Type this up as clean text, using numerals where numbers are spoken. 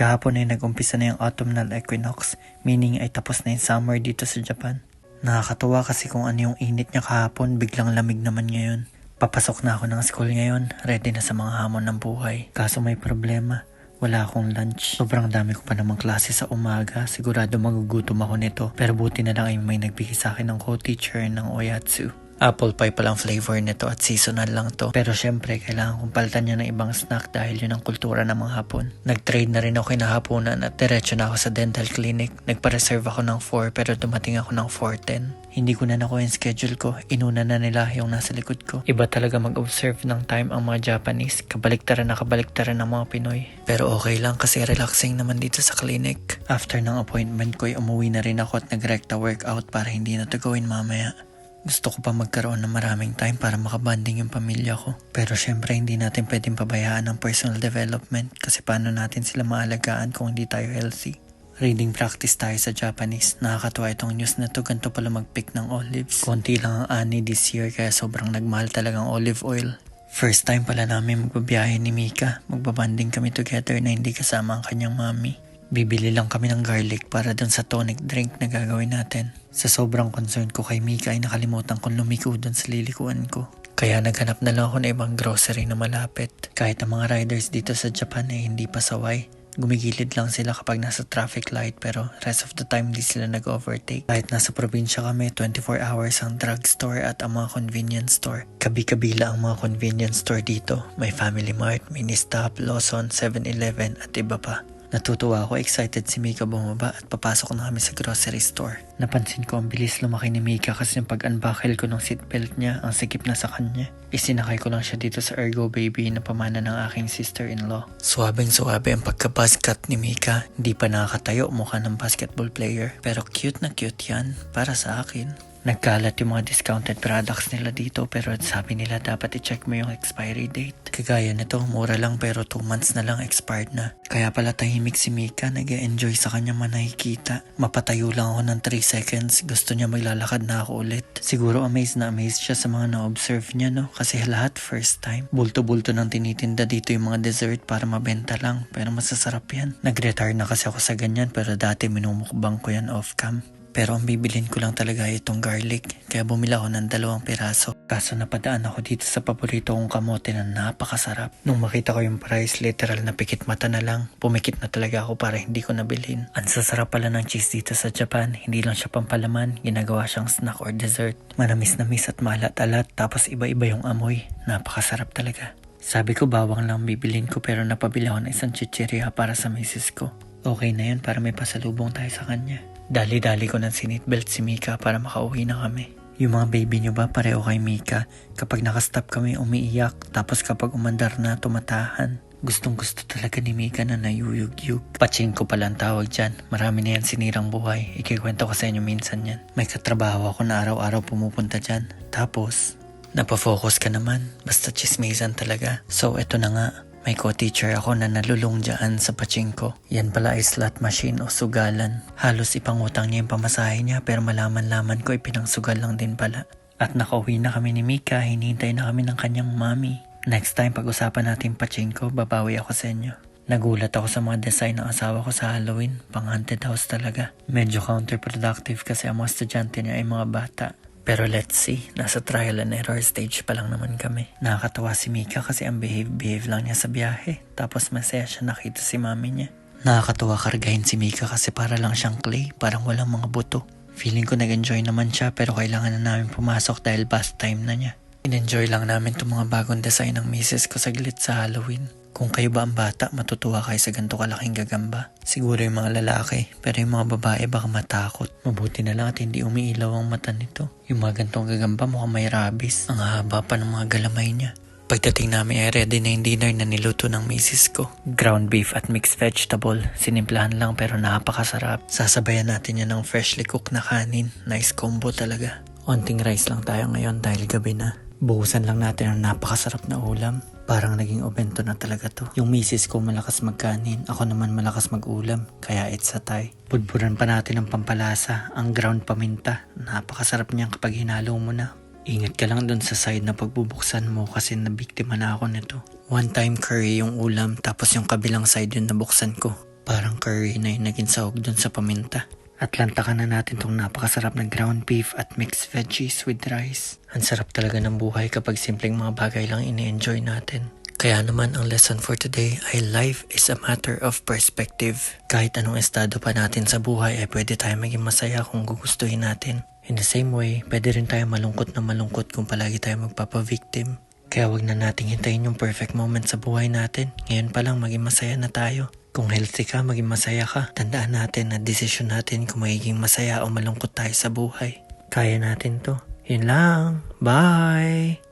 Kahapon ay nag-umpisa na yung autumnal equinox, meaning ay tapos na yung summer dito sa Japan. Nakakatuwa kasi kung ano yung init niya kahapon, biglang lamig naman ngayon. Papasok na ako ng school ngayon, ready na sa mga hamon ng buhay. Kaso may problema, wala akong lunch. Sobrang dami ko pa namang klase sa umaga, sigurado magugutom ako nito. Pero buti na lang ay may nagbigay sa akin ng co-teacher ng Oyatsu. Apple pie palang flavor nito at seasonal lang to. Pero syempre, kailangan kong palitan niya ng ibang snack dahil yun ang kultura ng mga Hapon. Nag-trade na rin ako kinahaponan at diretso na ako sa dental clinic. Nagpa-reserve ako ng 4 pero dumating ako ng 4:10. Hindi ko na nakuha yung schedule ko. Inuna na nila yung nasa likod ko. Iba talaga mag-observe ng time ang mga Japanese. Kabaliktaran ng mga Pinoy. Pero okay lang kasi relaxing naman dito sa clinic. After ng appointment ko ay umuwi na rin ako at nag-recta workout para hindi na to gawin mamaya. Gusto ko pa magkaroon ng maraming time para makabanding yung pamilya ko. Pero syempre hindi natin pwedeng pabayaan ang personal development kasi paano natin sila maalagaan kung hindi tayo healthy. Reading practice tayo sa Japanese. Nakakatuwa itong news na to, ganito pala mag-pick ng olives. Konti lang ang ani this year kaya sobrang nagmahal talagang olive oil. First time pala namin magbabiyahe ni Mika. Magbabanding kami together na hindi kasama ang kanyang mami. Bibili lang kami ng garlic para dun sa tonic drink na gagawin natin. Sa sobrang concern ko kay Mika ay nakalimutan kong lumiko dun sa lilikuan ko. Kaya naghanap na lang ako ng ibang grocery na malapit. Kahit ang mga riders dito sa Japan ay hindi pasaway. Gumigilid lang sila kapag nasa traffic light pero rest of the time di sila nag-overtake. Kahit nasa probinsya kami, 24 hours ang drugstore at ang mga convenience store. Kabi-kabila ang mga convenience store dito. May Family Mart, Ministop, Lawson, 7-Eleven at iba pa. Natutuwa ako, excited si Mika bumaba at papasok na kami sa grocery store. Napansin ko ang bilis lumaki ni Mika kasi yung pag-unbuckle ko ng seatbelt niya, ang sikip na sa kanya. Isinakay ko lang siya dito sa Ergo Baby na pamana ng aking sister-in-law. Suwabeng-suwabe ang pagka-buzzcut ni Mika. Hindi pa nakakatayo, mukha ng basketball player. Pero cute na cute yan, para sa akin. Nagkalat yung mga discounted products nila dito pero sabi nila dapat i-check mo yung expiry date. Kagaya nito, mura lang pero 2 months na lang expired na. Kaya pala tahimik si Mika, nag-e-enjoy sa kanya man nakikita. Mapatayo lang ako ng 3 seconds, gusto niya maglalakad na ako ulit. Siguro amazed siya sa mga na-observe niya no, kasi lahat first time. Bulto-bulto ng tinitinda dito yung mga dessert para mabenta lang pero masasarap yan. Nag-retire na kasi ako sa ganyan pero dati minumukbang ko yan off-cam. Pero ang bibilin ko lang talaga itong garlic, kaya bumila ako ng 2 piraso. Kaso napadaan ako dito sa paborito kong kamote na napakasarap. Nung makita ko yung price, literal na pikit mata na lang. Pumikit na talaga ako para hindi ko nabilhin. Ang sasarap pala ng cheese dito sa Japan, hindi lang siya pampalaman, ginagawa siyang snack or dessert. Manamis-namis at maalat-alat, tapos iba-iba yung amoy. Napakasarap talaga. Sabi ko bawang lang bibilin ko pero napabili ako ng isang chichirya para sa misis ko. Okay na yun para may pasalubong tayo sa kanya. Dali-dali ko ng sinitbelt si Mika para makauwi na kami. Yung mga baby nyo ba pareho kay Mika? Kapag nakastop kami umiiyak, tapos kapag umandar na tumatahan. Gustong gusto talaga ni Mika na nayuyug-yug. Pachinko pala ang tawag dyan. Marami na yan sinirang buhay. Ikikwento ko sa inyo minsan yan. May katrabaho ako na araw-araw pumupunta dyan. Tapos, napafocus ka naman. Basta chismisan talaga. So eto na nga. May co-teacher ako na nalulung dyan sa pachinko. Yan pala ay slot machine o sugalan. Halos ipangutang niya yung pamasahe niya pero malaman-laman ko ipinangsugal lang din pala. At nakauwi na kami ni Mika, hinihintay na kami ng kanyang mami. Next time pag-usapan natin pachinko, babawi ako sa inyo. Nagulat ako sa mga design ng asawa ko sa Halloween, pang haunted house talaga. Medyo counterproductive kasi ang mga estudyante niya ay mga bata. Pero let's see, nasa trial and error stage pa lang naman kami. Nakakatawa si Mika kasi ang behave lang niya sa biyahe. Tapos masaya siya nakita si mami niya. Nakakatawa kargahin si Mika kasi para lang siyang clay, parang walang mga buto. Feeling ko nag-enjoy naman siya pero kailangan na namin pumasok dahil bus time na niya. In-enjoy lang namin itong mga bagong design ng misis ko saglit sa Halloween. Kung kayo ba ang bata, matutuwa kayo sa ganito kalaking gagamba. Siguro yung mga lalaki, pero yung mga babae baka matakot. Mabuti na lang at hindi umiilaw ang mata nito. Yung mga gantong gagamba mukhang may rabies. Ang haba pa ng mga galamay niya. Pagdating namin ay ready na yung dinner na niluto ng misis ko. Ground beef at mixed vegetable. Sinimplahan lang pero napakasarap. Sasabayan natin yan ng freshly cooked na kanin. Nice combo talaga. Onting rice lang tayo ngayon dahil gabi na. Buhusan lang natin ang napakasarap na ulam. Parang naging obento na talaga to. Yung misis ko malakas magkanin, ako naman malakas mag-ulam, kaya it's a tie. Budburan pa natin ang pampalasa, ang ground paminta. Napakasarap niyan kapag hinalo mo na. Ingat ka lang dun sa side na pagbubuksan mo kasi nabiktima na ako nito. One time curry yung ulam tapos yung kabilang side yung nabuksan ko. parang curry na yung naging sahog dun sa paminta. At lantakan na natin tong napakasarap na ground beef at mixed veggies with rice. Ang sarap talaga ng buhay kapag simpleng mga bagay lang ini-enjoy natin. Kaya naman ang lesson for today ay life is a matter of perspective. Kahit anong estado pa natin sa buhay ay pwede tayo maging masaya kung gugustuhin natin. In the same way, pwede rin tayo malungkot na malungkot kung palagi tayo magpapa-victim. Kaya wag na nating hintayin yung perfect moment sa buhay natin. Ngayon pa lang maging masaya na tayo. Kung healthy ka, maging masaya ka. Tandaan natin na desisyon natin kung magiging masaya o malungkot tayo sa buhay. Kaya natin to. Yun lang. Bye!